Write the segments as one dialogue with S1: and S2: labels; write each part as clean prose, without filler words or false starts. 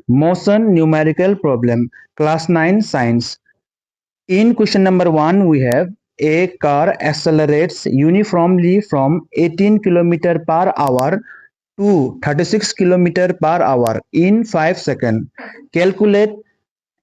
S1: Motion numerical problem, class 9 science. In question number 1, we have a car accelerates uniformly from 18 km per hour to 36 km per hour in 5 seconds. Calculate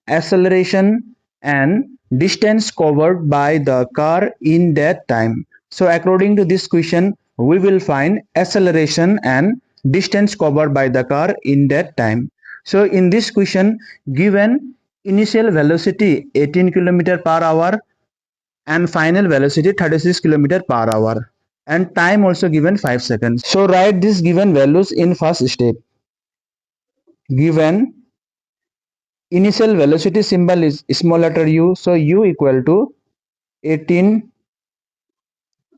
S1: acceleration and distance covered by the car in that time. So according to this question, we will find acceleration and distance covered by the car in that time. So in this question, given initial velocity 18 km per hour and final velocity 36 km per hour, and time also given 5 seconds. So write these given values in first step. Given initial velocity symbol is small letter u, so u equal to 18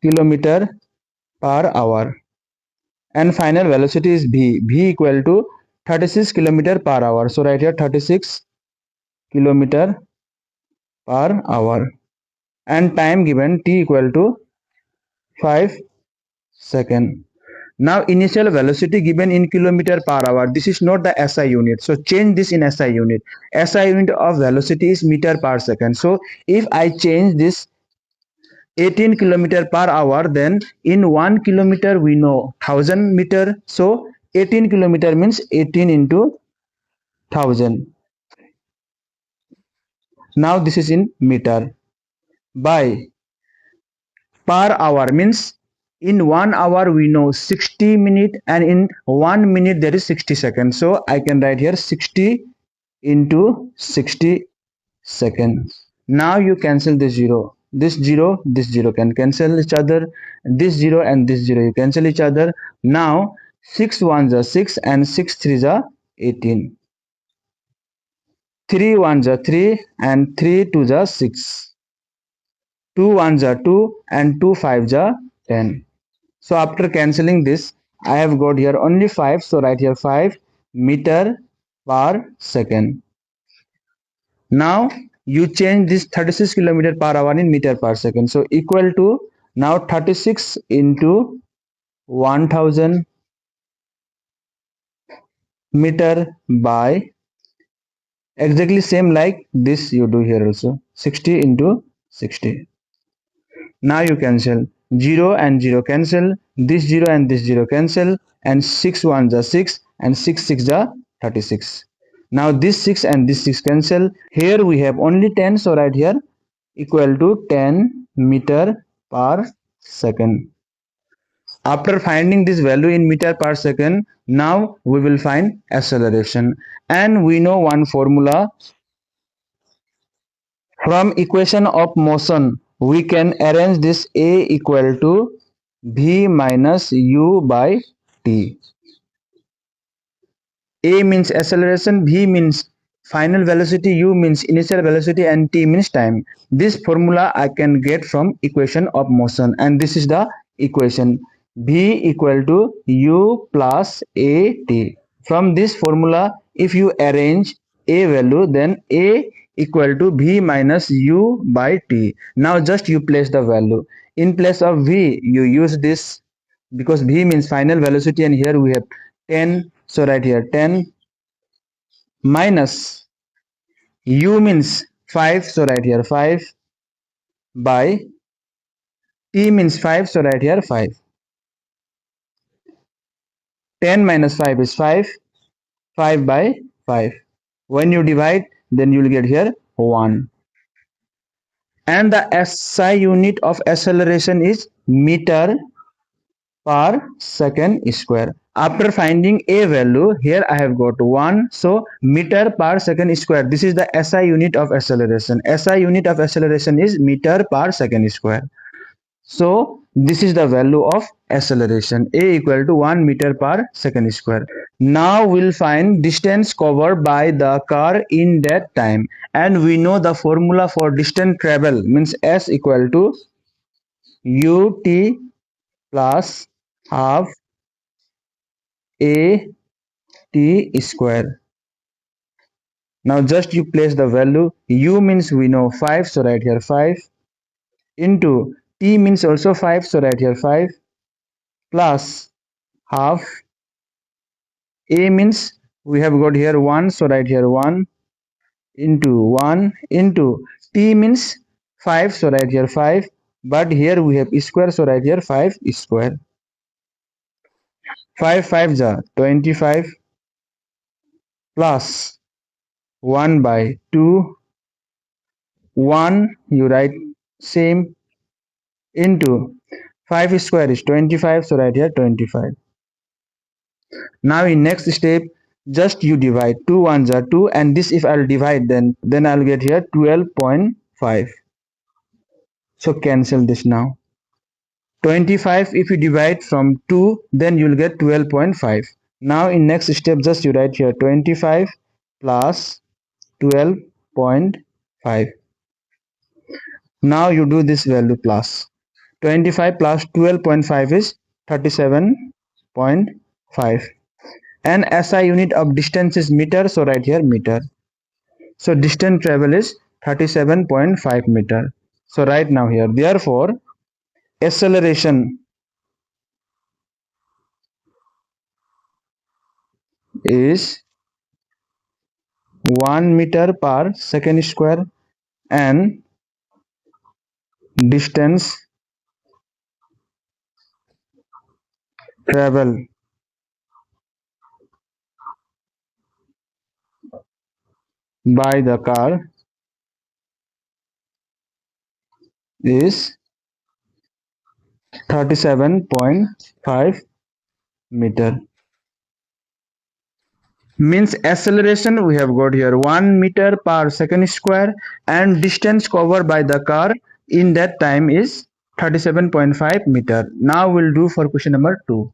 S1: km per hour, and final velocity is v equal to 36 km per hour. So right here 36 km per hour, and time given t equal to 5 second. Now initial velocity given in kilometer per hour. This is not the SI unit. So change this in SI unit. SI unit of velocity is meter per second. So if I change this 18 kilometer per hour, then in 1 kilometer we know 1000 meter. So 18 kilometer means 18 into 1000. Now this is in meter. By per hour means in 1 hour we know 60 minute, and in 1 minute there is 60 seconds. So I can write here 60 into 60 seconds. Now you cancel this zero. This zero can cancel each other. This zero and this zero you cancel each other. Now 6 ones are 6 and 6 threes are 18. 3 ones are 3 and 3 twos are 6. 2 ones are 2 and 2 fives are 10. So after cancelling this, I have got here only 5. So write here 5 meter per second. Now you change this 36 kilometer per hour in meter per second. So equal to now 36 into 1000 meter by exactly same like this you do here also 60 into 60. Now you cancel 0 and 0 cancel, this 0 and this 0 cancel, and 6 ones are 6 and 6 6 are 36. Now this 6 and this 6 cancel. Here we have only 10, so right here equal to 10 meter per second. After finding this value in meter per second, now we will find acceleration, and we know one formula. From equation of motion, we can arrange this A equal to V minus U by T. A means acceleration, V means final velocity, U means initial velocity, and T means time. This formula I can get from equation of motion, and this is the equation. V equal to U plus AT. From this formula, if you arrange A value, then A equal to V minus U by T. Now just you place the value. In place of V, you use this, because V means final velocity, and here we have 10. So right here 10 minus U means 5. So right here 5 by T means 5. So right here 5. 10 minus 5 is 5. 5 by 5. When you divide, then you will get here 1. And the SI unit of acceleration is meter per second square. After finding A value, here I have got 1. So meter per second square. This is the SI unit of acceleration. SI unit of acceleration is meter per second square. So this is the value of acceleration. A equal to 1 meter per second square. Now we'll find distance covered by the car in that time. And we know the formula for distance travel means S equal to UT plus half A T square. Now just you place the value. U means we know 5, so right here 5, into T means also 5, so right here 5, plus half A means we have got here 1, so write here 1 into 1 into t means 5, so write here 5, but here we have square, so write here 5 square. 5 5 ja 25 plus 1 by 2, 1 you write same into 5 square is 25, so write here 25. Now in next step, just you divide 2 ones are 2, and this if I'll divide, then I'll get here 12.5. So cancel this now. 25 if you divide from 2, then you'll get 12.5. Now in next step, just you write here 25 plus 12.5. Now you do this value plus 25 plus 12.5 is 37.5. And SI unit of distance is meter, so write here meter. So distance travel is 37.5 meter. So right now here, therefore acceleration is 1 meter per second square, and distance travel by the car is 37.5 meter. Means acceleration we have got here 1 meter per second square, and distance covered by the car in that time is 37.5 meter. Now we'll do for question number 2.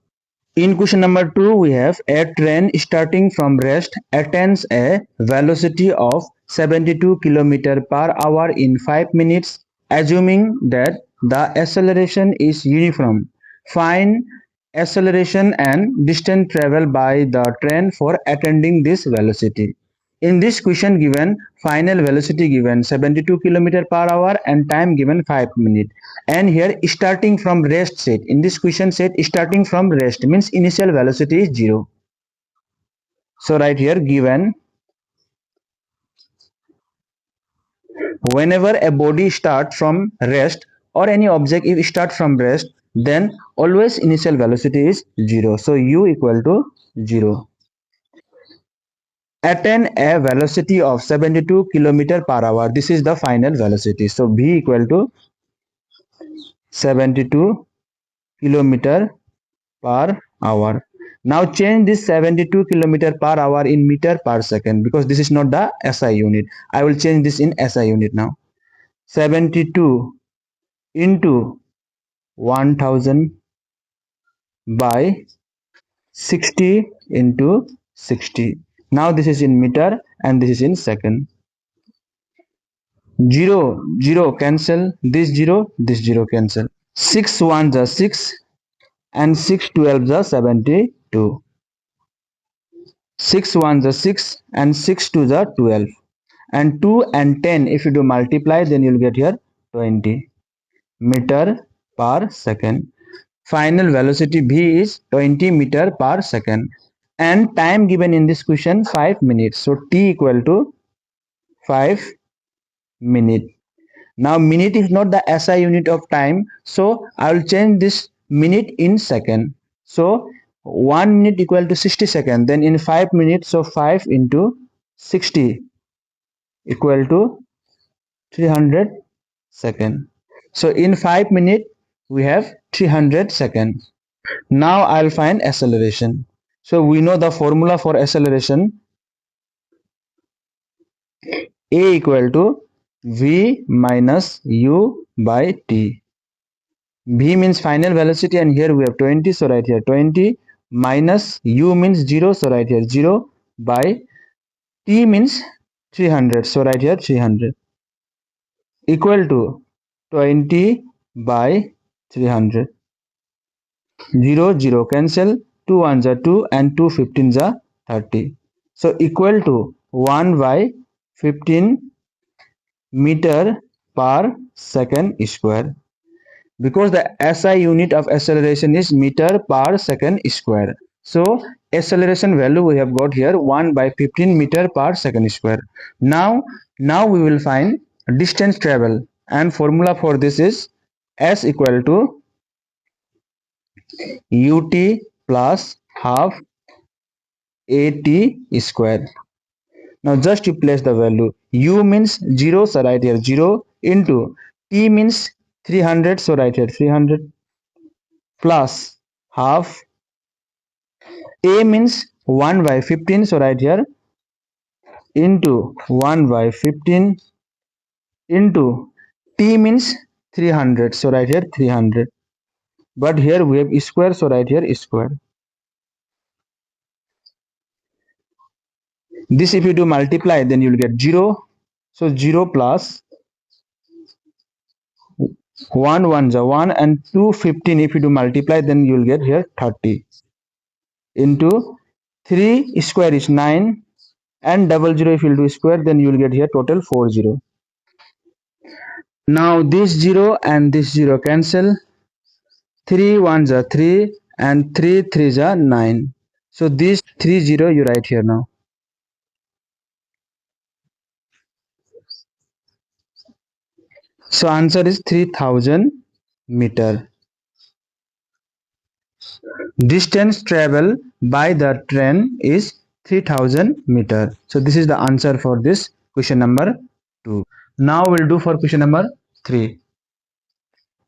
S1: In question number 2, we have a train starting from rest attains a velocity of 72 km per hour in 5 minutes, assuming that the acceleration is uniform. Find acceleration and distance traveled by the train for attaining this velocity. In this question given, final velocity given 72 km per hour and time given 5 minutes. And here starting from rest set. In this question set, starting from rest means initial velocity is 0. So right here given, whenever a body starts from rest or any object if start from rest, then always initial velocity is 0. So u equal to 0. Attain a velocity of 72 km per hour. This is the final velocity. So v equal to 72 km per hour. Now change this 72 km per hour in meter per second, because this is not the SI unit. I will change this in SI unit now. 72 into 1000 by 60 into 60. Now this is in meter and this is in second. 0 0 cancel, this 0 cancel. 6 1s are 6 and 6 12s are 72. 6 1s are 6 and 6 2s are 12. And 2 and 10 if you do multiply, then you'll get here 20 meter per second. Final velocity v is 20 meter per second, and time given in this question 5 minutes. So t equal to 5 minutes. Now minute is not the SI unit of time, so I will change this minute in second. So 1 minute equal to 60 seconds. Then in 5 minutes, so 5 into 60 equal to 300 seconds. So in 5 minutes we have 300 seconds. Now I'll find acceleration. So we know the formula for acceleration. A equal to v minus u by t. V means final velocity, and here we have 20, so right here 20, minus u means 0, so right here 0, by t means 300, so right here 300, equal to 20 by 300. 0 0 cancel, 2 1s are 2 and 2 15s are 30. So equal to 1 by 15 meter per second square, because the SI unit of acceleration is meter per second square. So acceleration value we have got here 1 by 15 meter per second square. Now we will find distance travel, and formula for this is s equal to ut plus half at square. Now just you place the value. U means 0, so right here 0 into T means 300, so right here 300 plus half. A means 1 by 15, so right here into 1 by 15 into T means 300, so right here 300. But here we have square, so right here square. This if you do multiply, then you will get 0. So 0 plus 1 1 is 1 and 2 15, if you do multiply, then you will get here 30 into 3 square is 9 and double 0 if you will do square, then you will get here total 40. Now this 0 and this 0 cancel. 3 1s are 3 and 3 3s are 9. So this 30 you write here now. So answer is 3000 meter. Distance travel by the train is 3000 meter. So this is the answer for this question number 2. Now we'll do for question number 3.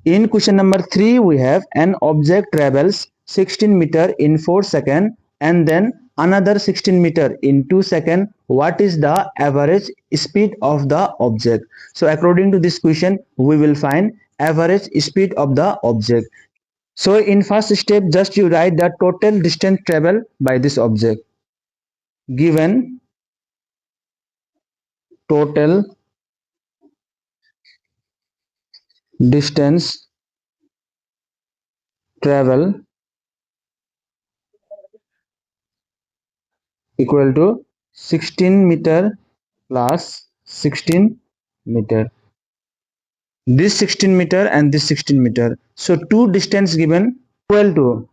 S1: In question number 3 we have an object travels 16 meter in 4 seconds and then another 16 meter in 2 seconds. What is the average speed of the object? So according to this question we will find average speed of the object. So in first step just you write the total distance travel by this object. Given total distance travel equal to 16 meter plus 16 meter. This 16 meter and this 16 meter. So two distance given equal to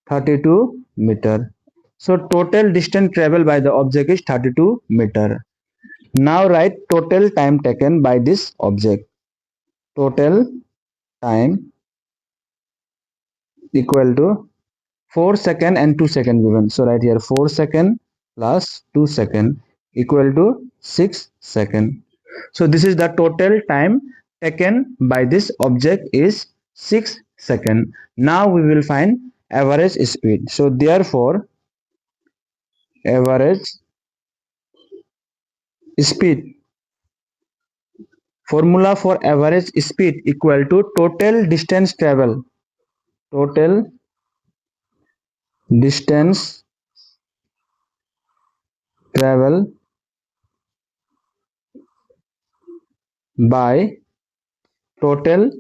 S1: 32 meter. So total distance travel by the object is 32 meter. Now write total time taken by this object. Total time equal to 4 second and 2 second given. So right here 4 second plus 2 second equal to 6 second. So this is the total time taken by this object is 6 second. Now we will find average speed. So therefore average speed, formula for average speed equal to total distance travel. Total distance travel by total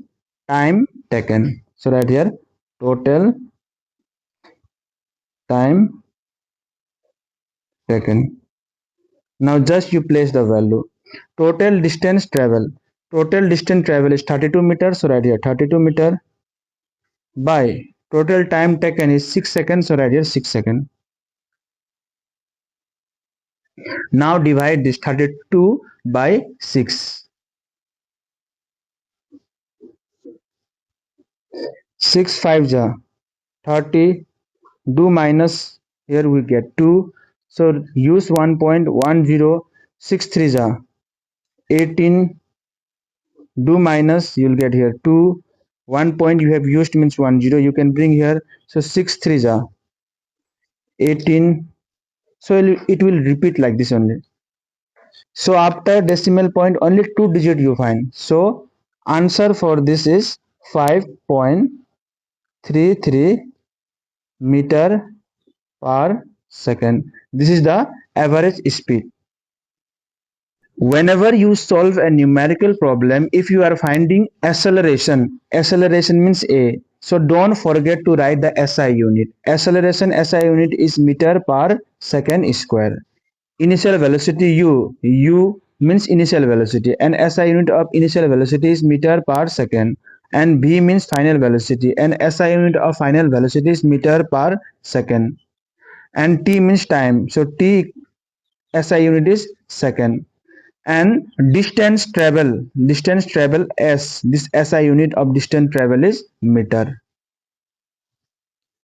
S1: time taken. So right here total time taken. Now just you place the value. Total distance travel. Total distance travel is 32 meters. So right here 32 meter by total time taken is 6 seconds. So right here 6 seconds. Now divide this 32 by 6. 6 5 ja 30. Do minus, here we get 2. So use 1.1063 ja 18. Do minus, you'll get here 2. 1 point you have used means 10, you can bring here. So 6 3 ja 18. So it will repeat like this only. So after decimal point only 2 digit you find. So answer for this is 5.33 meter per second. This is the average speed. Whenever you solve a numerical problem, if you are finding acceleration means A. So don't forget to write the SI unit. Acceleration SI unit is meter per second square. Initial velocity U means initial velocity, and SI unit of initial velocity is meter per second. and v means final velocity, and SI unit of final velocity is meter per second, and t means time, so t SI unit is second, and distance travel s, this SI unit of distance travel is meter.